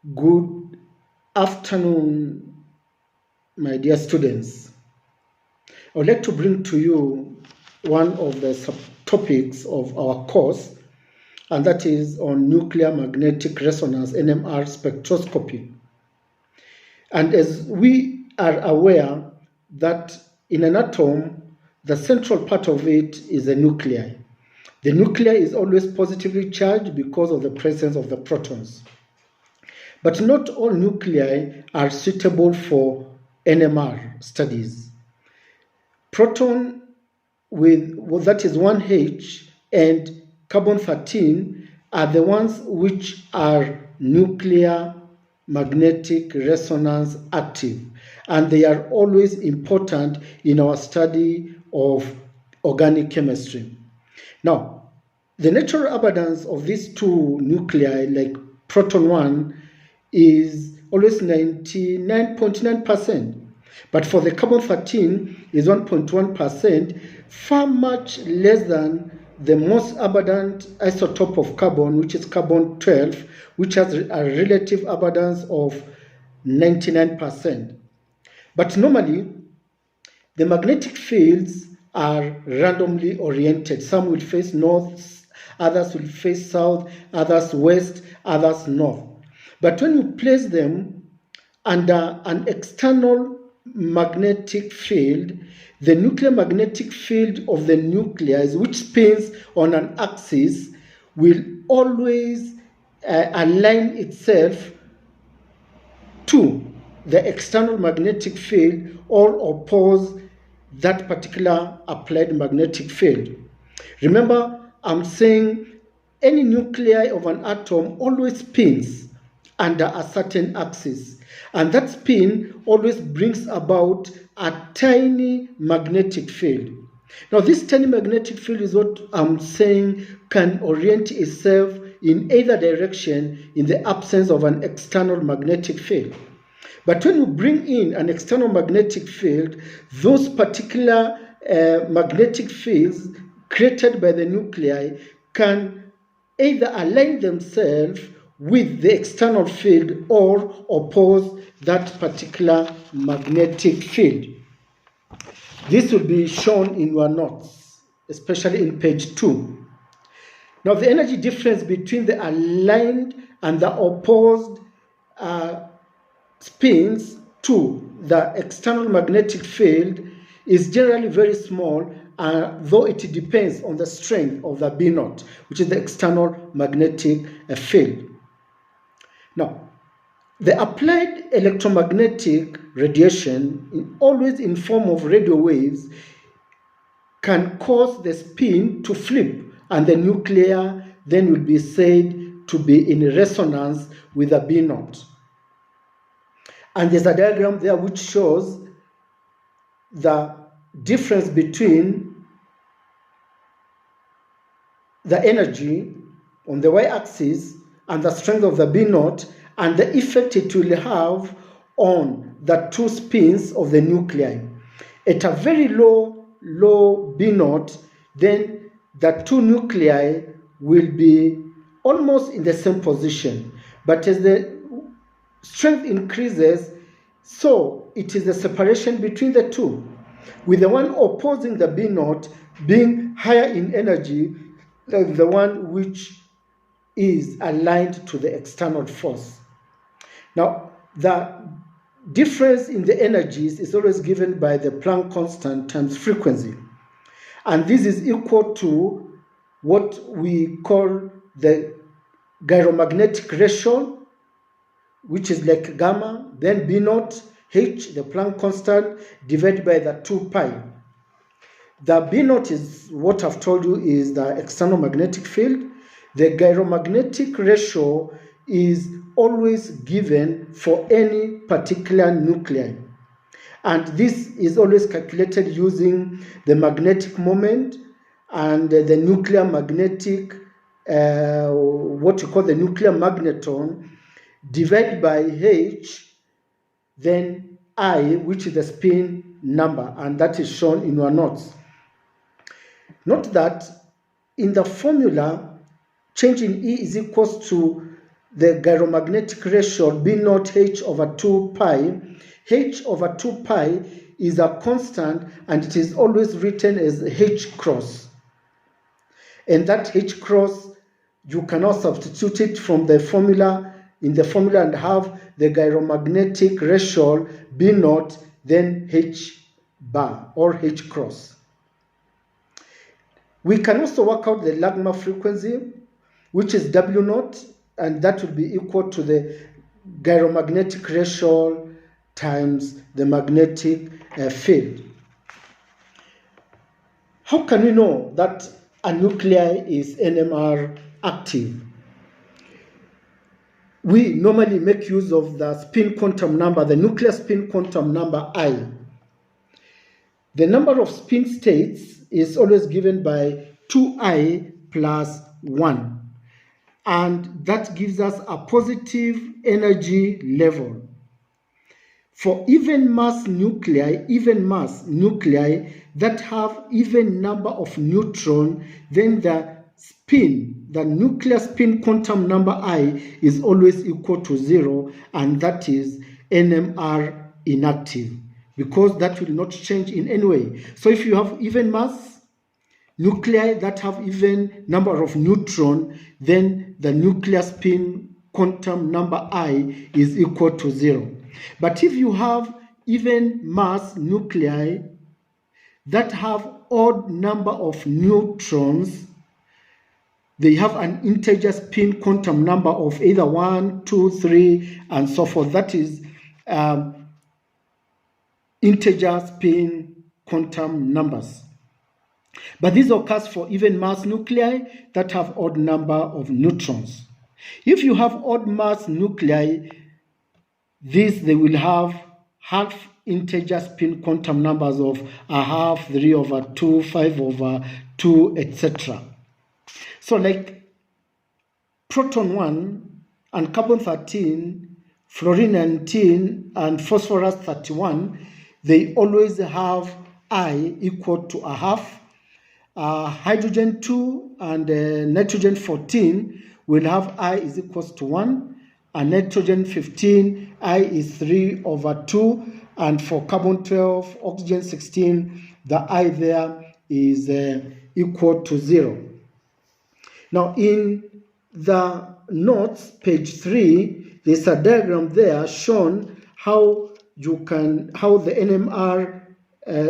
Good afternoon, my dear students. I would like to bring to you one of the subtopics of our course, and that is on nuclear magnetic resonance NMR spectroscopy. And as we are aware that in an atom, the central part of it is a nuclei. The nuclei is always positively charged because of the presence of the protons. But not all nuclei are suitable for NMR studies. Proton that is 1H and carbon-13 are the ones which are nuclear magnetic resonance active, and they are always important in our study of organic chemistry. Now, the natural abundance of these two nuclei, like proton 1, is always 99.9%. But for the carbon-13 is 1.1%, far much less than the most abundant isotope of carbon, which is carbon-12, which has a relative abundance of 99%. But normally, the magnetic fields are randomly oriented. Some will face north, others will face south, others west, others north. But when you place them under an external magnetic field, the nuclear magnetic field of the nucleus, which spins on an axis, will always align itself to the external magnetic field or oppose that particular applied magnetic field. Remember, I'm saying any nuclei of an atom always spins under a certain axis, and that spin always brings about a tiny magnetic field. Now, this tiny magnetic field is what I'm saying can orient itself in either direction in the absence of an external magnetic field. But when you bring in an external magnetic field, those particular magnetic fields created by the nuclei can either align themselves with the external field or oppose that particular magnetic field. This will be shown in your notes, especially in page 2. Now, the energy difference between the aligned and the opposed spins to the external magnetic field is generally very small, though it depends on the strength of the B0, which is the external magnetic field. Now, the applied electromagnetic radiation, always in form of radio waves, can cause the spin to flip, and the nuclear then will be said to be in resonance with the B0. And there's a diagram there which shows the difference between the energy on the y-axis and the strength of the B0 and the effect it will have on the two spins of the nuclei. At a very low B0, then the two nuclei will be almost in the same position. But as the strength increases, so it is the separation between the two, with the one opposing the B0 being higher in energy than the one which is aligned to the external force. Now, the difference in the energies is always given by the Planck constant times frequency. And this is equal to what we call the gyromagnetic ratio, which is like gamma, then B0, H, the Planck constant, divided by the 2 pi. The B0 is what I've told you is the external magnetic field. The gyromagnetic ratio is always given for any particular nuclei. And this is always calculated using the magnetic moment and the nuclear magnetic, what you call the nuclear magneton, divided by H, then I, which is the spin number, and that is shown in your notes. Note that in the formula, change in E is equals to the gyromagnetic ratio B naught H over 2 pi. H over 2 pi is a constant, and it is always written as H cross. And that H cross, you cannot substitute it from the formula, in the formula, and have the gyromagnetic ratio B naught, then H bar or H cross. We can also work out the Langmuir frequency, which is W naught, and that will be equal to the gyromagnetic ratio times the magnetic field. How can we know that a nuclei is NMR active? We normally make use of the spin quantum number, the nuclear spin quantum number I. The number of spin states is always given by 2I plus 1. And that gives us a positive energy level. For even mass nuclei that have even number of neutrons, then the nuclear spin quantum number I is always equal to 0, and that is NMR inactive, because that will not change in any way. So if you have even mass nuclei that have even number of neutrons, then the nuclear spin quantum number I is equal to 0. But if you have even mass nuclei that have odd number of neutrons, they have an integer spin quantum number of either 1, 2, 3, and so forth. That is integer spin quantum numbers. But this occurs for even mass nuclei that have odd number of neutrons. If you have odd mass nuclei, they will have half integer spin quantum numbers of a half, 3 over 2, 5 over 2, etc. So like proton 1 and carbon 13, fluorine 19, and phosphorus 31, they always have I equal to a half. Hydrogen 2 and nitrogen 14 will have I is equals to 1, and nitrogen 15, I is 3 over 2, and for carbon 12, oxygen 16, the I there is equal to 0. Now in the notes, page 3, there's a diagram there shown how the NMR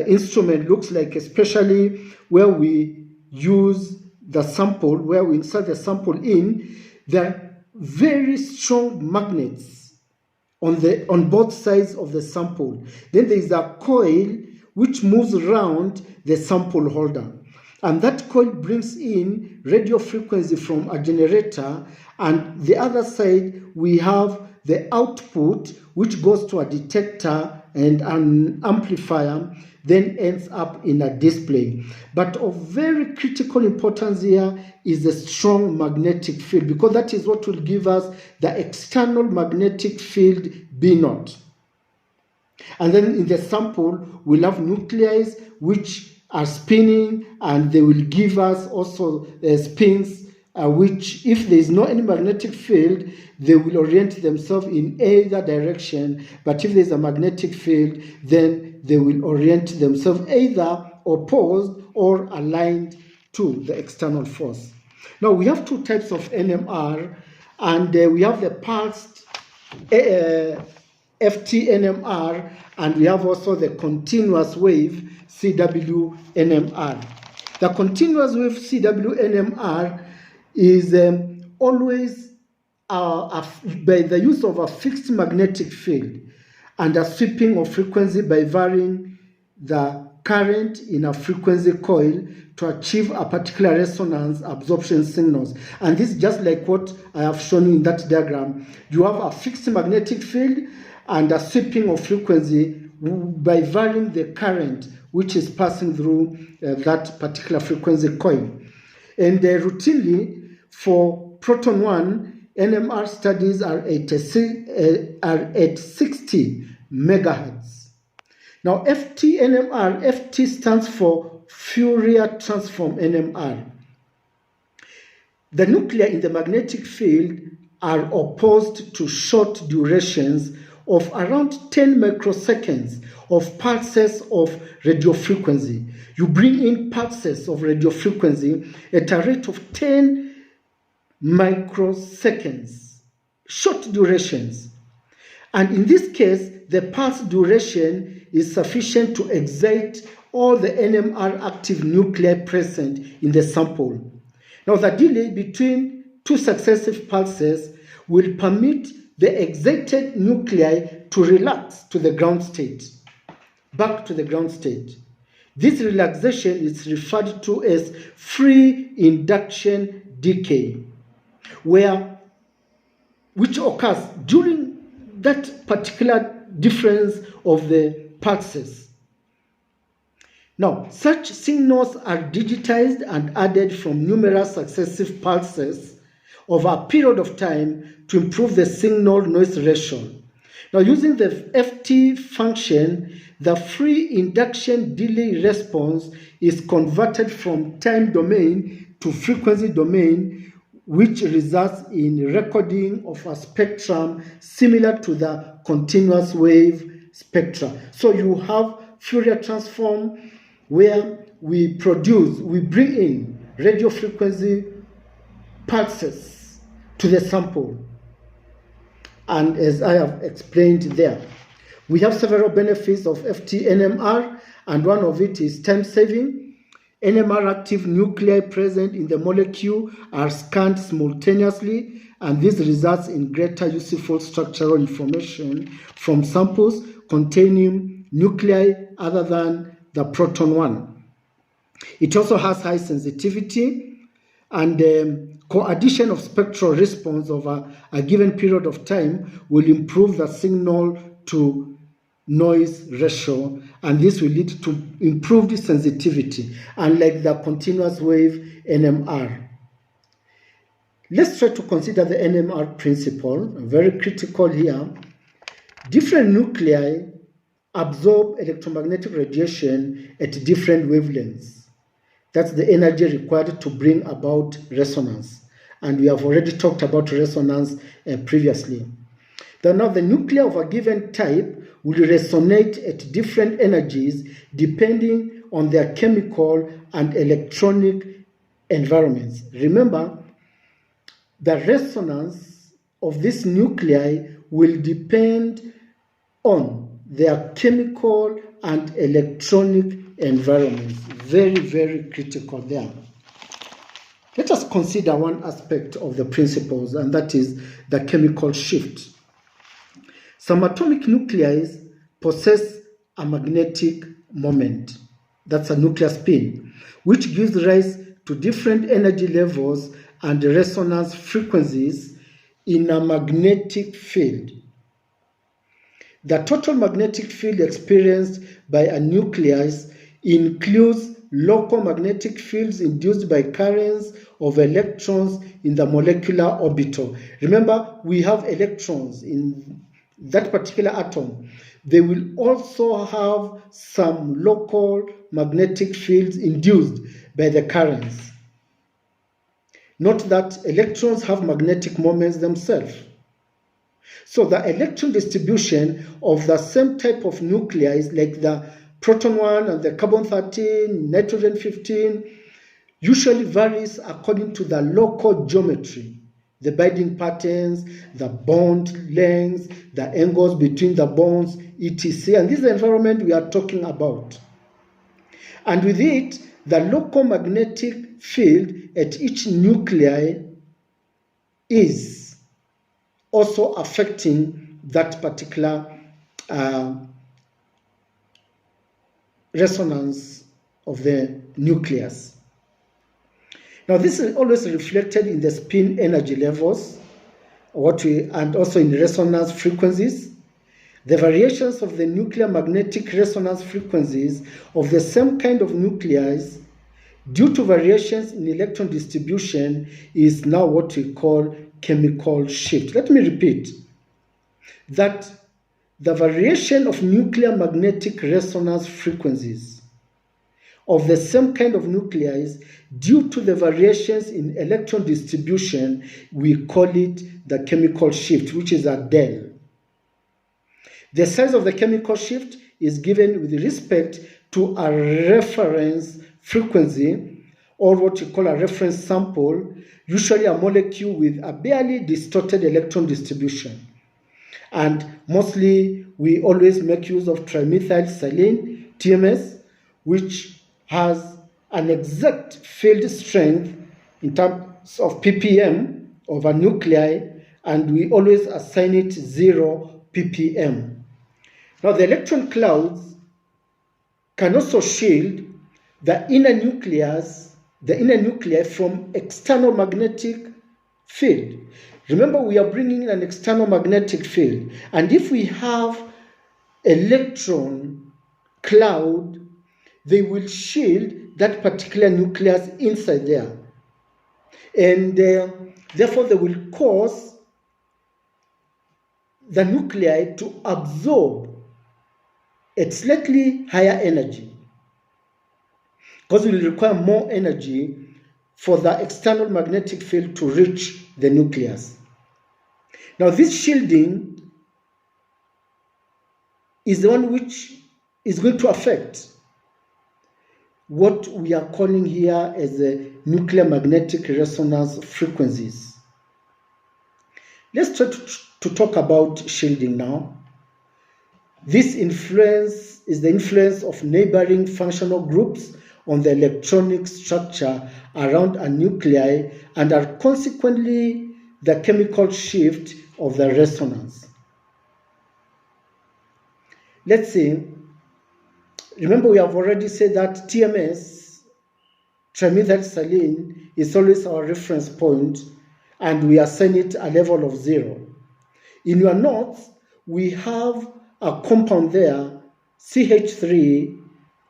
instrument looks like, especially where we use the sample, where we insert the sample in. There are very strong magnets on both sides of the sample. Then there is a coil which moves around the sample holder, and that coil brings in radio frequency from a generator, and the other side we have the output which goes to a detector and an amplifier, then ends up in a display. But of very critical importance here is the strong magnetic field, because that is what will give us the external magnetic field B naught. And then in the sample, we'll have nuclei which are spinning, and they will give us also spins which, if there is no any magnetic field, they will orient themselves in either direction. But if there is a magnetic field, then they will orient themselves either opposed or aligned to the external force. Now we have two types of NMR, and we have the pulsed FT-NMR, and we have also the continuous wave CW-NMR. The continuous wave CW-NMR is always by the use of a fixed magnetic field and a sweeping of frequency by varying the current in a frequency coil to achieve a particular resonance absorption signals. And this is just like what I have shown you in that diagram. You have a fixed magnetic field and a sweeping of frequency by varying the current which is passing through that particular frequency coil. And routinely for proton 1, NMR studies are at 60 megahertz. Now FT-NMR, FT stands for Fourier transform NMR. The nuclei in the magnetic field are opposed to short durations of around 10 microseconds of pulses of radio frequency. You bring in pulses of radio frequency at a rate of 10 microseconds, short durations. And in this case, the pulse duration is sufficient to excite all the NMR active nuclei present in the sample. Now, the delay between two successive pulses will permit the excited nuclei to relax to the ground state, back to the ground state. This relaxation is referred to as free induction decay, which occurs during that particular difference of the pulses. Now, such signals are digitized and added from numerous successive pulses over a period of time to improve the signal-noise ratio. Now, using the FT function, the free induction delay response is converted from time domain to frequency domain, which results in recording of a spectrum similar to the continuous wave spectra. So you have Fourier transform where we bring in radio frequency pulses to the sample. And as I have explained there, we have several benefits of FT-NMR, and one of it is time saving. NMR active nuclei present in the molecule are scanned simultaneously, and this results in greater useful structural information from samples containing nuclei other than the proton one. It also has high sensitivity, and co-addition of spectral response over a given period of time will improve the signal to noise ratio, and this will lead to improved sensitivity, unlike the continuous wave NMR. Let's try to consider the NMR principle, very critical here. Different nuclei absorb electromagnetic radiation at different wavelengths. That's the energy required to bring about resonance. And we have already talked about resonance previously. Now the nuclei of a given type will resonate at different energies depending on their chemical and electronic environments. Remember, the resonance of this nuclei will depend on their chemical and electronic environments. Very, very critical there. Let us consider one aspect of the principles, and that is the chemical shift. Some atomic nuclei possess a magnetic moment, that's a nuclear spin, which gives rise to different energy levels and resonance frequencies in a magnetic field. The total magnetic field experienced by a nucleus includes local magnetic fields induced by currents of electrons in the molecular orbital. Remember, we have electrons in that particular atom. They will also have some local magnetic fields induced by the currents. Note that electrons have magnetic moments themselves. So the electron distribution of the same type of nuclei, like the proton 1 and the carbon-13, nitrogen-15, usually varies according to the local geometry, the binding patterns, the bond lengths, the angles between the bonds, etc. And this is the environment we are talking about. And with it, the local magnetic field at each nuclei is also affecting that particular resonance of the nucleus. Now, this is always reflected in the spin energy levels, and also in resonance frequencies. The variations of the nuclear magnetic resonance frequencies of the same kind of nuclei due to variations in electron distribution is now what we call chemical shift. Let me repeat that the variation of nuclear magnetic resonance frequencies of the same kind of nuclei, due to the variations in electron distribution, we call it the chemical shift, which is a del. The size of the chemical shift is given with respect to a reference frequency, or what you call a reference sample, usually a molecule with a barely distorted electron distribution. And mostly we always make use of trimethylsilane, TMS, which has an exact field strength in terms of ppm of a nuclei, and we always assign it 0 ppm. Now the electron clouds can also shield the inner nuclei from external magnetic field. Remember, we are bringing in an external magnetic field, and if we have electron cloud, they will shield that particular nucleus inside there, and therefore they will cause the nuclei to absorb at slightly higher energy, because it will require more energy for the external magnetic field to reach the nucleus. Now this shielding is the one which is going to affect what we are calling here as the nuclear magnetic resonance frequencies. Let's try to talk about shielding now. This influence is the influence of neighboring functional groups on the electronic structure around a nuclei, and are consequently the chemical shift of the resonance. Let's see. Remember, we have already said that TMS, trimethylsilane, is always our reference point, and we assign it a level of 0. In your notes, we have a compound there, CH3,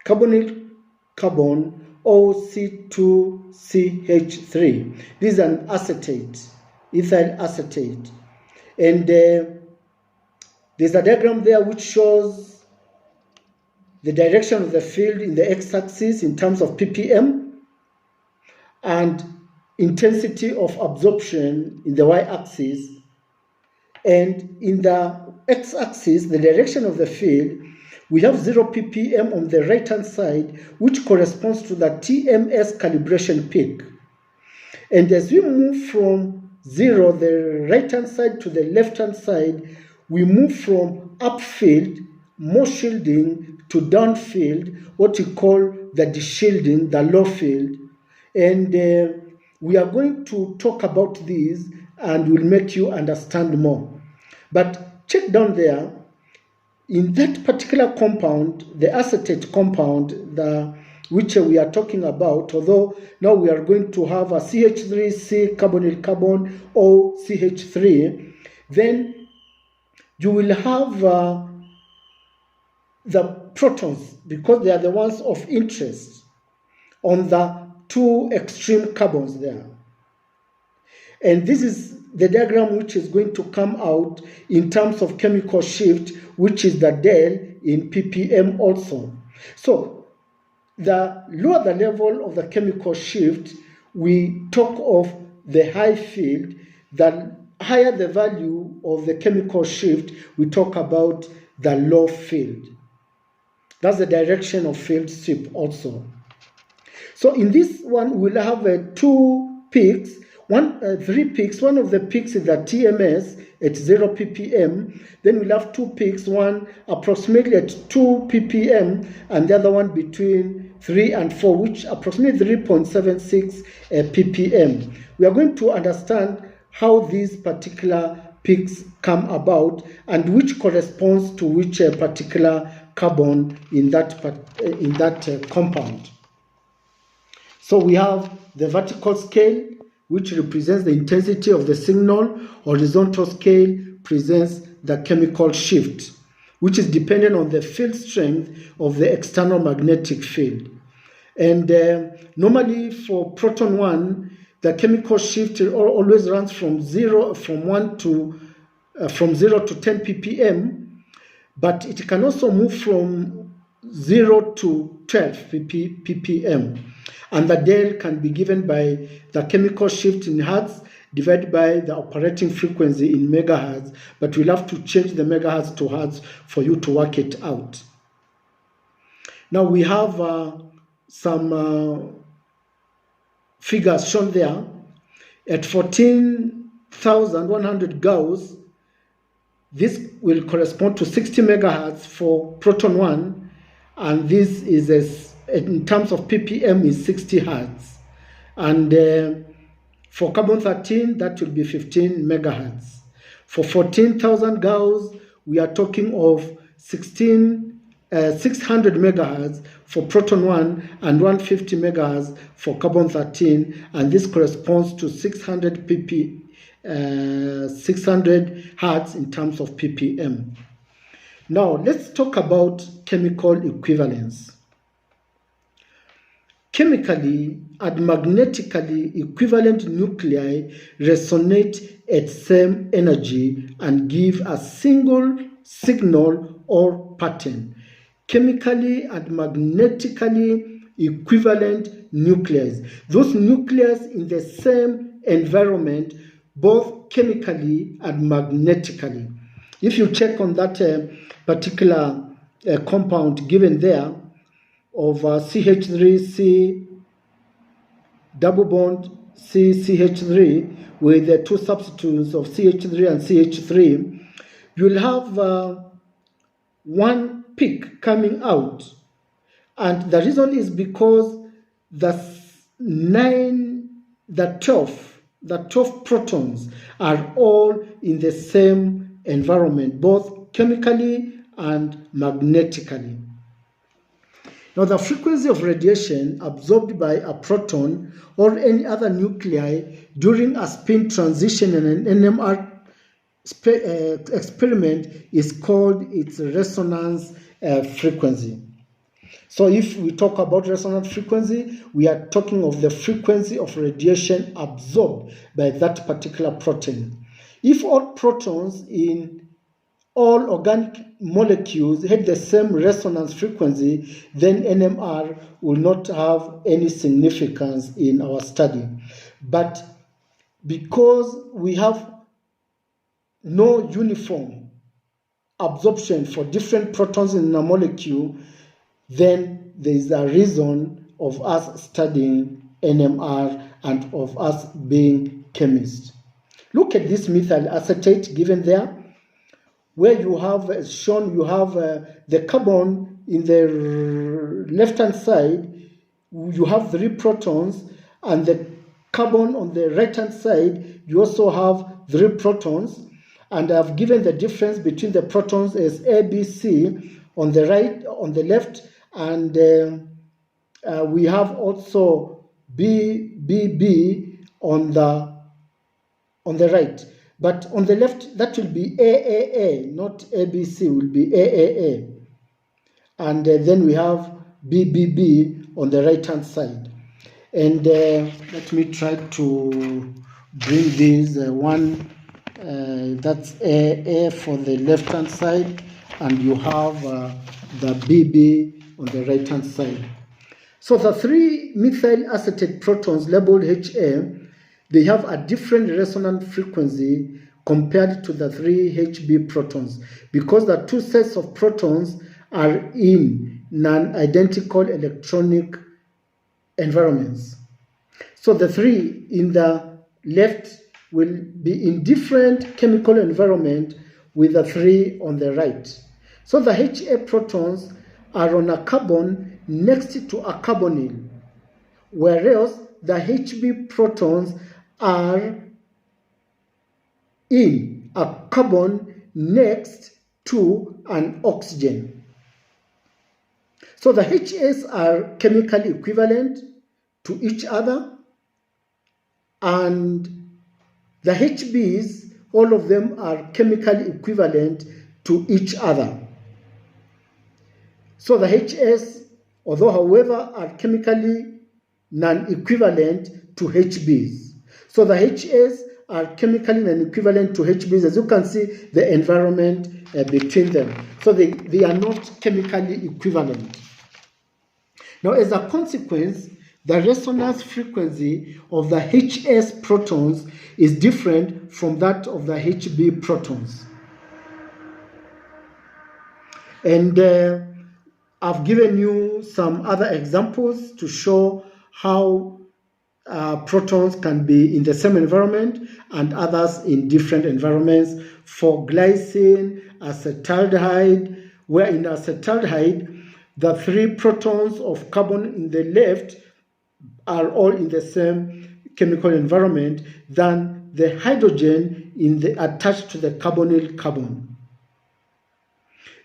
carbonyl carbon, OC2CH3. This is an acetate, ethyl acetate. And there's a diagram there which shows the direction of the field in the x-axis in terms of ppm, and intensity of absorption in the y-axis. And in the x-axis, the direction of the field, we have 0 ppm on the right-hand side, which corresponds to the TMS calibration peak. And as we move from 0, the right-hand side, to the left-hand side, we move from upfield, more shielding, to downfield, what we call the deshielding, the low field. And we are going to talk about these, and will make you understand more. But check down there, in that particular compound, the acetate compound, which we are talking about, although now we are going to have a CH3, carbonyl carbon, or CH3, then you will have the protons, because they are the ones of interest, on the two extreme carbons there. And this is the diagram which is going to come out in terms of chemical shift, which is the del in ppm also. So the lower the level of the chemical shift, we talk of the high field. The higher the value of the chemical shift, we talk about the low field. That's the direction of field sweep also. So in this one, we'll have 2 peaks, 3 peaks. One of the peaks is the TMS at 0 ppm. Then we'll have 2 peaks, one approximately at 2 ppm, and the other one between 3 and 4, which approximately 3.76 ppm. We are going to understand how these particular peaks come about, and which corresponds to which particular carbon in that compound. So we have the vertical scale, which represents the intensity of the signal. Horizontal scale presents the chemical shift, which is dependent on the field strength of the external magnetic field. And normally for proton 1, the chemical shift always runs from 0 to 10 ppm, but it can also move from 0 to 12 ppm, and the del can be given by the chemical shift in hertz divided by the operating frequency in megahertz, but we'll have to change the megahertz to hertz for you to work it out. Now we have some figures shown there. At 14,100 Gauss, this will correspond to 60 megahertz for proton 1, and this is, in terms of ppm, is 60 hertz. And for carbon-13, that will be 15 megahertz. For 14,000 Gauss, we are talking of 600 megahertz for proton 1 and 150 megahertz for carbon-13, and this corresponds to 600 hertz in terms of ppm. Now let's talk about chemical equivalence. Chemically and magnetically equivalent nuclei resonate at same energy and give a single signal or pattern. Chemically and magnetically equivalent nuclei. Those nuclei in the same environment, both chemically and magnetically. If you check on that particular compound given there of CH3C double bond CCH3 with the two substitutes of CH3 and CH3, you'll have one peak coming out, and the reason is because the 12 protons are all in the same environment, both chemically and magnetically. Now, the frequency of radiation absorbed by a proton or any other nuclei during a spin transition in an NMR experiment is called its resonance frequency. So if we talk about resonance frequency, we are talking of the frequency of radiation absorbed by that particular proton. If all protons in all organic molecules had the same resonance frequency, then NMR will not have any significance in our study. But because we have no uniform absorption for different protons in a molecule, then there is a reason of us studying NMR and of us being chemists. Look at this methyl acetate given there, where you have shown you have the carbon in the left-hand side, you have 3 protons, and the carbon on the right-hand side, you also have 3 protons, and I've given the difference between the protons as ABC on the right, on the left, and we have also BB on the right. But on the left, that will be AAA, not ABC, will be AAA. And then we have BBB on the right-hand side. And let me try to bring these that's AA for the left-hand side, and you have the BB on the right-hand side. So the 3 methyl acetate protons labeled HA, they have a different resonance frequency compared to the 3 HB protons, because the 2 sets of protons are in non-identical electronic environments. So the 3 in the left will be in different chemical environment with the 3 on the right. So the HA protons are on a carbon next to a carbonyl, whereas the HB protons are in a carbon next to an oxygen. So the HAs are chemically equivalent to each other, and the HBs, all of them are chemically equivalent to each other. So the HAs, although however, are chemically non-equivalent to HBs. So the HAs are chemically non-equivalent to HBs. As you can see, the environment between them. So they are not chemically equivalent. Now, as a consequence, the resonance frequency of the HS protons is different from that of the HB protons. And I've given you some other examples to show how protons can be in the same environment and others in different environments. For glycine, acetaldehyde, where in acetaldehyde, the 3 protons of carbon in the left are all in the same chemical environment than the hydrogen attached to the carbonyl carbon.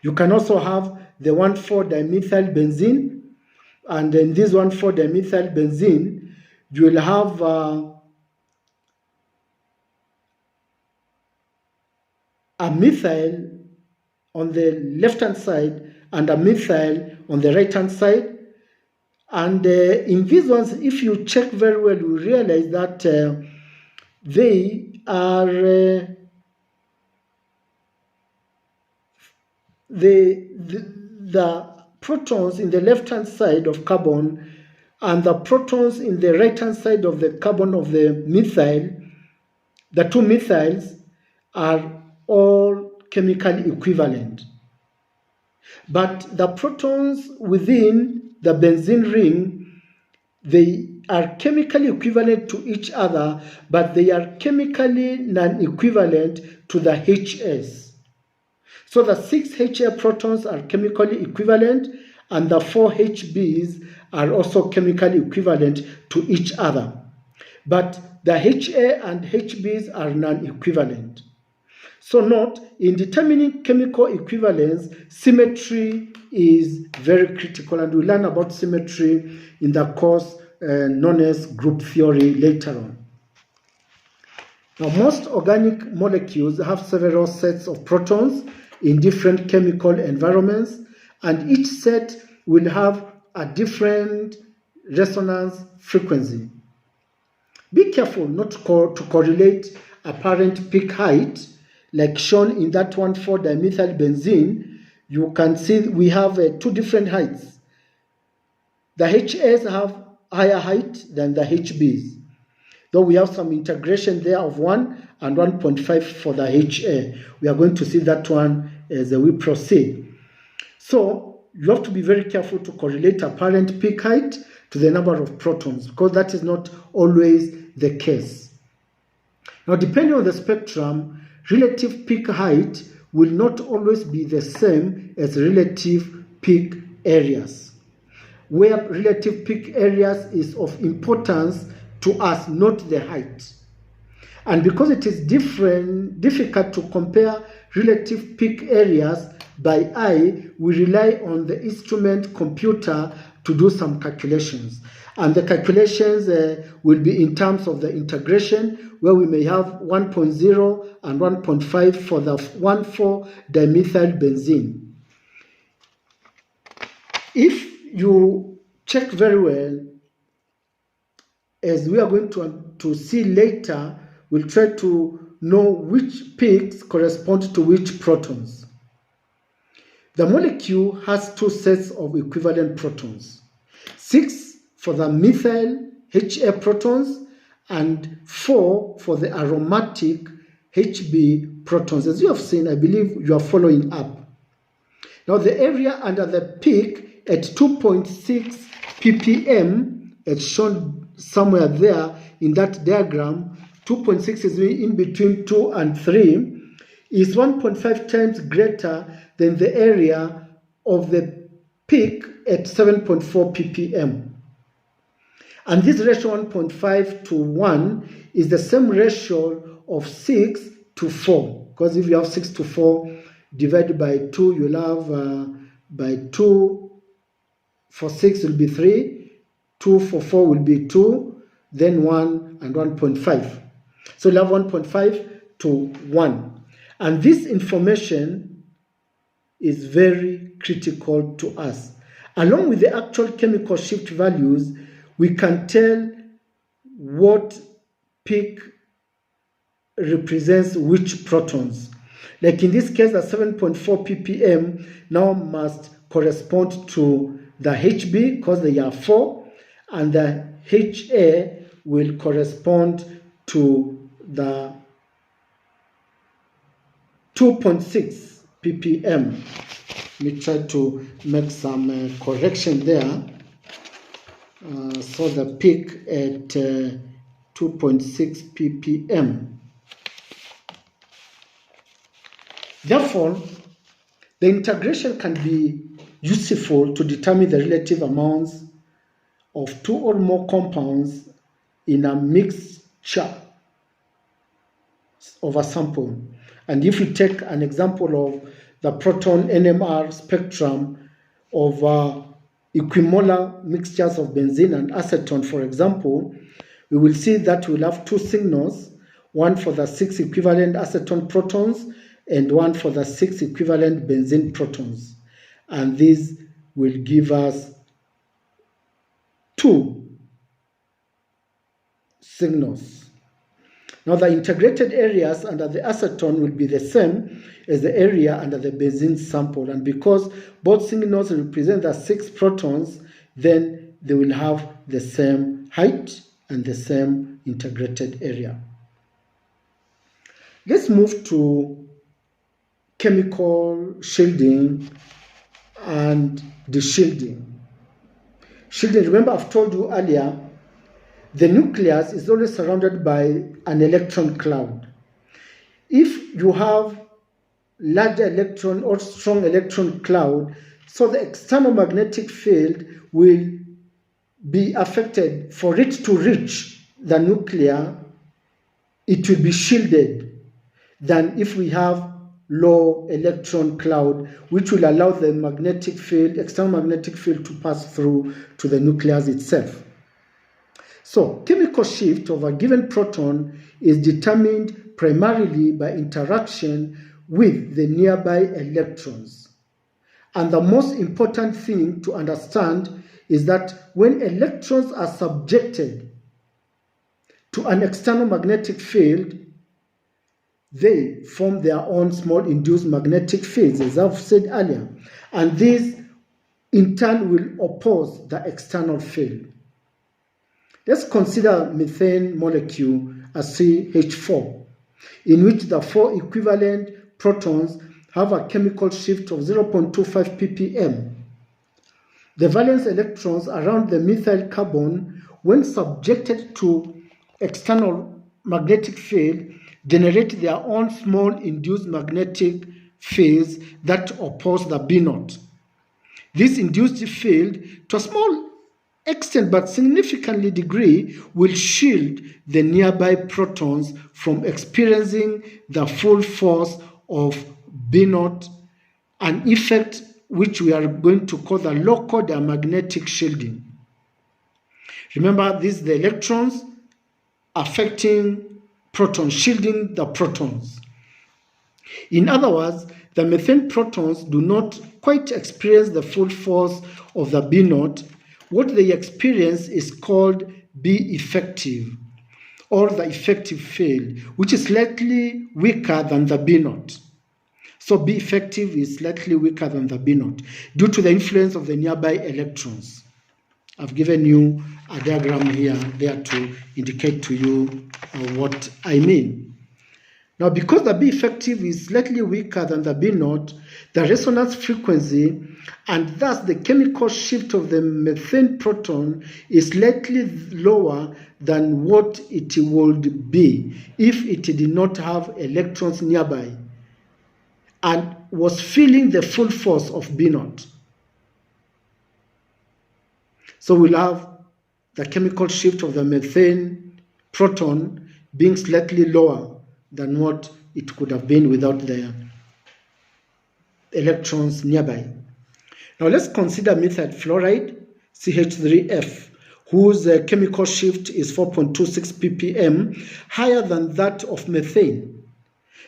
You can also have the 1,4-dimethyl benzene, and in this 1,4-dimethyl benzene, you will have a methyl on the left-hand side and a methyl on the right-hand side. And in these ones, if you check very well, you realize that they are the protons in the left-hand side of carbon and the protons in the right-hand side of the carbon of the methyl, the 2 methyls, are all chemically equivalent. But the protons within the benzene ring, they are chemically equivalent to each other, but they are chemically non-equivalent to the HS. So the 6 HA protons are chemically equivalent, and the 4 HBs are also chemically equivalent to each other. But the HA and HBs are non-equivalent. So note, in determining chemical equivalence, symmetry is very critical, and we'll learn about symmetry in the course known as group theory later on. Now, most organic molecules have several sets of protons in different chemical environments, and each set will have a different resonance frequency. Be careful not to correlate apparent peak height, like shown in that 1,4-dimethyl benzene. You can see we have 2 different heights. The HAs have higher height than the HBs, though we have some integration there of 1 and 1.5 for the HA. We are going to see that one as we proceed. So you have to be very careful to correlate apparent peak height to the number of protons, because that is not always the case. Now, depending on the spectrum, relative peak height will not always be the same as relative peak areas, where relative peak areas is of importance to us, not the height. And because it is difficult to compare relative peak areas by eye, we rely on the instrument computer to do some calculations. And the calculations will be in terms of the integration, where we may have 1.0 and 1.5 for the 1,4-dimethyl benzene. If you check very well, as we are going to see later, we'll try to know which peaks correspond to which protons. The molecule has 2 sets of equivalent protons, 6 for the methyl HA protons and 4 for the aromatic HB protons. As you have seen, I believe you are following up. Now, the area under the peak at 2.6 ppm, it's shown somewhere there in that diagram. 2.6 is in between 2 and 3, is 1.5 times greater than the area of the peak at 7.4 ppm. And this ratio 1.5 to 1 is the same ratio of 6 to 4. Because if you have 6 to 4 divided by 2, you'll have by 2 for 6 will be 3, 2 for 4 will be 2, then 1 and 1.5. So you'll have 1.5 to 1. And this information is very critical to us. Along with the actual chemical shift values, we can tell what peak represents which protons. Like in this case, the 7.4 ppm now must correspond to the HB because they are 4, and the HA will correspond to the 2.6 ppm. Let me try to make some correction there. So the peak at 2.6 ppm. Therefore, the integration can be useful to determine the relative amounts of two or more compounds in a mixture of a sample. And if we take an example of the proton NMR spectrum of equimolar mixtures of benzene and acetone, for example, we will see that we'll have two signals, one for the 6 equivalent acetone protons and one for the 6 equivalent benzene protons. And these will give us two signals. Now the integrated areas under the acetone will be the same as the area under the benzene sample, and because both signals represent the 6 protons, then they will have the same height and the same integrated area. Let's move to chemical shielding and deshielding. Shielding, remember I've told you earlier, the nucleus is always surrounded by an electron cloud. If you have large electron or strong electron cloud, so the external magnetic field will be affected. For it to reach the nucleus, it will be shielded than if we have low electron cloud, which will allow the magnetic field, external magnetic field, to pass through to the nucleus itself. So, chemical shift of a given proton is determined primarily by interaction with the nearby electrons. And the most important thing to understand is that when electrons are subjected to an external magnetic field, they form their own small induced magnetic fields, as I've said earlier. And these, in turn, will oppose the external field. Let's consider methane molecule as CH4, in which the 4 equivalent protons have a chemical shift of 0.25 ppm. The valence electrons around the methyl carbon, when subjected to external magnetic field, generate their own small induced magnetic fields that oppose the B naught. This induced field, to a small extent but significantly degree, will shield the nearby protons from experiencing the full force of B naught, an effect which we are going to call the local diamagnetic shielding. Remember, these are the electrons affecting protons, shielding the protons. In other words, the methane protons do not quite experience the full force of the B naught. What they experience is called B effective, or the effective field, which is slightly weaker than the B naught. So B effective is slightly weaker than the B naught due to the influence of the nearby electrons. I've given you a diagram here there to indicate to you what I mean. Now, because the B effective is slightly weaker than the B naught, the resonance frequency and thus the chemical shift of the methane proton is slightly lower than what it would be if it did not have electrons nearby and was feeling the full force of B naught. So we'll have the chemical shift of the methane proton being slightly lower than what it could have been without the electrons nearby. Now let's consider methyl fluoride, CH3F, whose chemical shift is 4.26 ppm, higher than that of methane.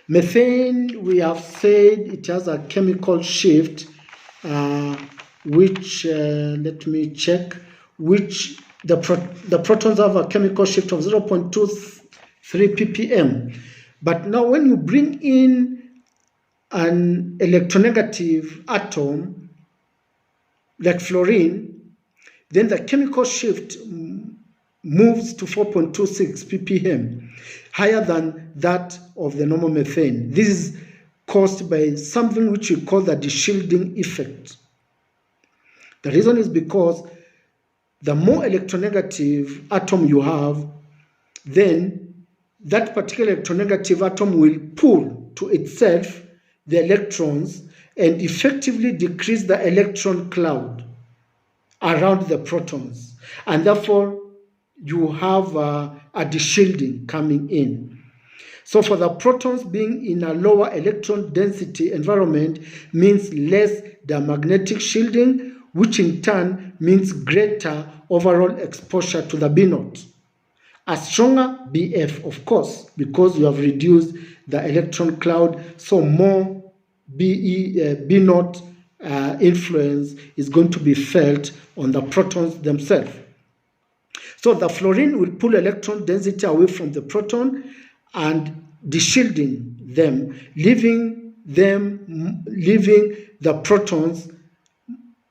Methane, we have said it has a chemical shift which, let me check, which the protons have a chemical shift of 0.23 ppm. But now when you bring in an electronegative atom like fluorine, then the chemical shift moves to 4.26 ppm, higher than that of the normal methane. This is caused by something which we call the de-shielding effect. The reason is because the more electronegative atom you have, then that particular electronegative atom will pull to itself the electrons and effectively decrease the electron cloud around the protons. And therefore, you have a de-shielding coming in. So for the protons being in a lower electron density environment means less diamagnetic shielding, which in turn means greater overall exposure to the B naught. A stronger BF, of course, because you have reduced the electron cloud, so more B naught influence is going to be felt on the protons themselves. So the fluorine will pull electron density away from the proton and de-shielding them, leaving the protons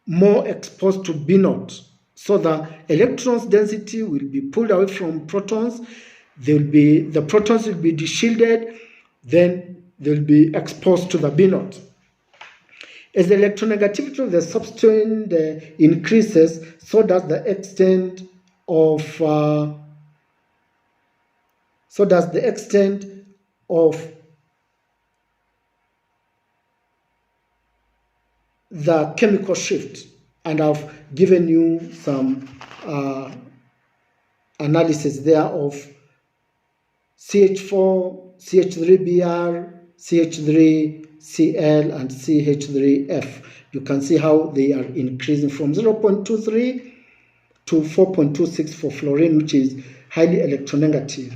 more exposed to B naught. So the electrons density will be pulled away from protons. The protons will be de-shielded, then they'll be exposed to the B naught. As the electronegativity of the substance increases, so does the extent of the chemical shift. And I've given you some analysis there of CH4, CH3Br, CH3Cl, and CH3F. You can see how they are increasing from 0.23 to 4.26 for fluorine, which is highly electronegative.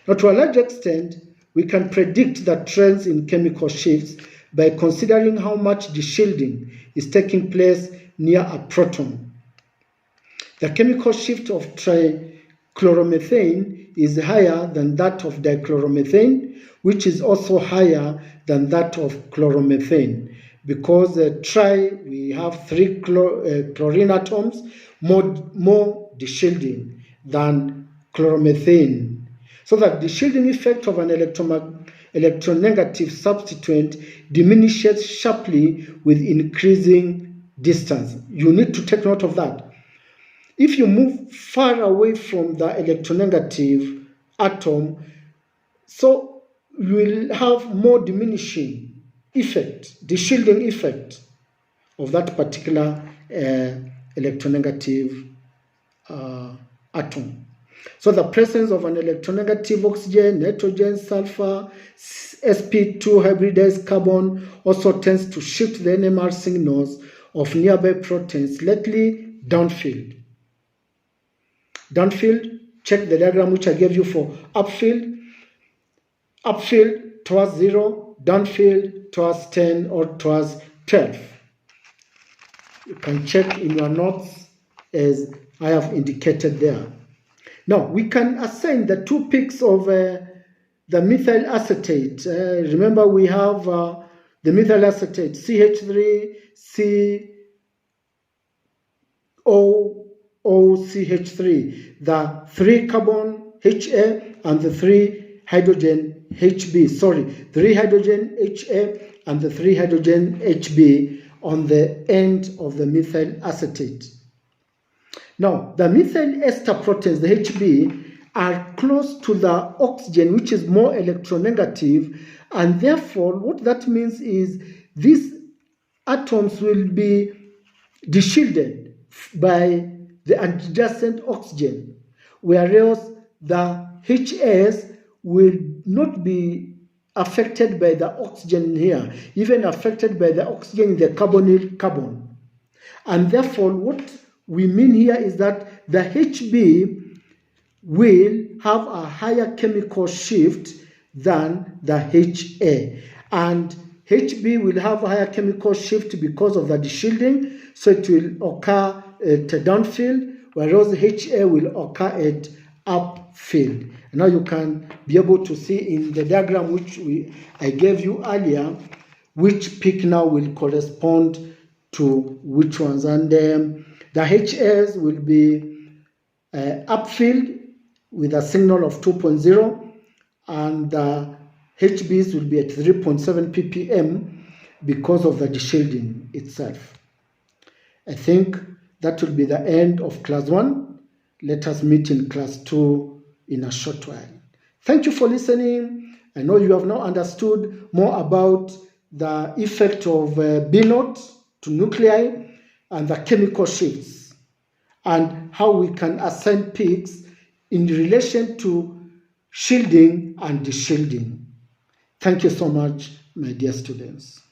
Now, to a large extent, we can predict the trends in chemical shifts by considering how much de-shielding is taking place near a proton. The chemical shift of trichloromethane is higher than that of dichloromethane, which is also higher than that of chloromethane. Because we have 3 chlorine atoms, more de-shielding than chloromethane. So that the shielding effect of an electronegative substituent diminishes sharply with increasing distance. You need to take note of that. If you move far away from the electronegative atom, so you will have more diminishing effect, the shielding effect of that particular electronegative atom. So the presence of an electronegative oxygen, nitrogen, sulfur, sp2 hybridized carbon also tends to shift the NMR signals of nearby proteins slightly downfield. Downfield, check the diagram which I gave you for upfield. Upfield towards 0, downfield towards 10 or towards 12. You can check in your notes as I have indicated there. Now, we can assign the 2 peaks of the methyl acetate. Remember, we have the methyl acetate, CH3COOCH3, the 3 carbon HA and the 3 hydrogen HB. 3 hydrogen HA and the 3 hydrogen HB on the end of the methyl acetate. Now, the methyl ester proteins, the HB, are close to the oxygen, which is more electronegative, and therefore what that means is these atoms will be de-shielded by the adjacent oxygen, whereas the HAs will not be affected by the oxygen here, even affected by the oxygen in the carbonyl carbon. And therefore, what we mean here is that the HB will have a higher chemical shift than the HA. And HB will have a higher chemical shift because of the de-shielding, so it will occur at downfield, whereas HA will occur at upfield. Now you can be able to see in the diagram which I gave you earlier, which peak now will correspond to which ones. And the HS will be upfield with a signal of 2.0, and the HBs will be at 3.7 ppm because of the deshielding itself. I think that will be the end of class 1. Let us meet in class 2 in a short while. Thank you for listening. I know you have now understood more about the effect of B0 to nuclei and the chemical shifts, and how we can assign peaks in relation to shielding and deshielding. Thank you so much, my dear students.